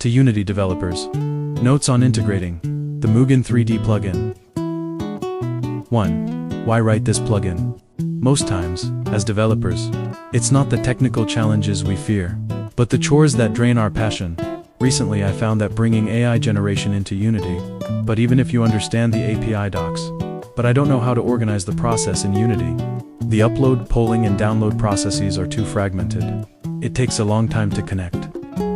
To Unity developers. Notes on integrating the Image-to-3D plugin. 1. Why write this plugin? Most times, as developers, it's not the technical challenges we fear, but the chores that drain our passion. Recently I found that bringing AI generation into Unity, but even if you understand the API docs, but I don't know how to organize the process in Unity. The upload, polling and download processes are too fragmented. It takes a long time to connect.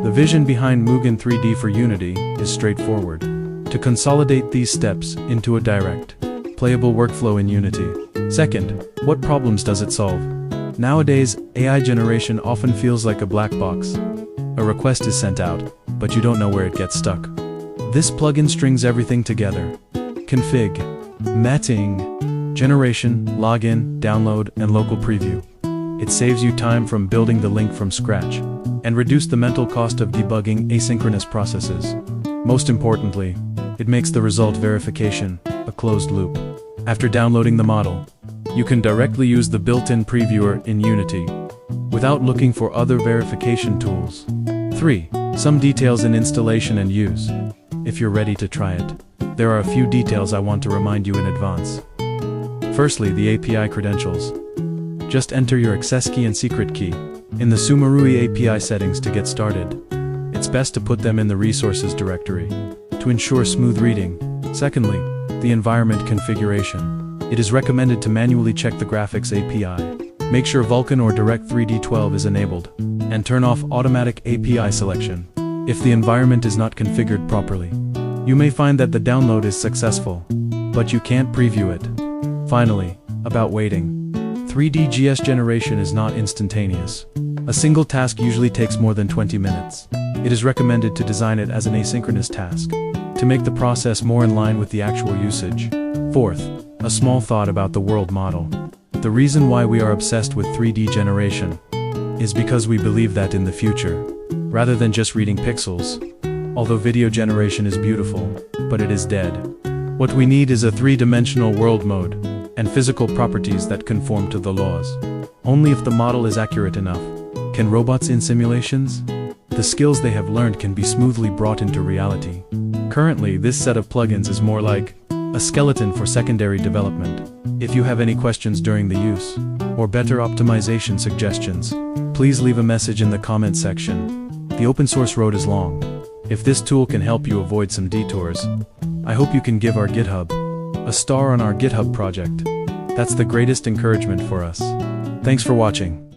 The vision behind Image-to-3D for Unity is straightforward: to consolidate these steps into a direct, playable workflow in Unity. Second, what problems does it solve? Nowadays, AI generation often feels like a black box. A request is sent out, but you don't know where it gets stuck. This plugin strings everything together: config, matching, generation, login, download, and local preview. It saves you time from building the link from scratch, and reduce the mental cost of debugging asynchronous processes. Most importantly, it makes the result verification a closed loop. After downloading the model, you can directly use the built-in previewer in Unity, without looking for other verification tools. 3. Some details in installation and use. If you're ready to try it, there are a few details I want to remind you in advance. Firstly, the API credentials. Just enter your access key and secret key in the sumeruai API settings to get started. It's best to put them in the resources directory to ensure smooth reading. Secondly, the environment configuration. It is recommended to manually check the graphics API. Make sure Vulkan or Direct3D 12 is enabled, and turn off automatic API selection if the environment is not configured properly. You may find that the download is successful, but you can't preview it. Finally, about waiting. 3D GS generation is not instantaneous. A single task usually takes more than 20 minutes. It is recommended to design it as an asynchronous task, to make the process more in line with the actual usage. Fourth, a small thought about the world model. The reason why we are obsessed with 3D generation is because we believe that in the future, rather than just reading pixels, although video generation is beautiful, but it is dead. What we need is a three-dimensional world mode, and physical properties that conform to the laws. Only if the model is accurate enough can robots in simulations. The skills they have learned can be smoothly brought into reality. Currently, this set of plugins is more like a skeleton for secondary development. If you have any questions during the use, or better optimization suggestions, please leave a message in the comment section. The open source road is long. If this tool can help you avoid some detours, I hope you can give our GitHub a star on our GitHub project. That's the greatest encouragement for us. Thanks for watching.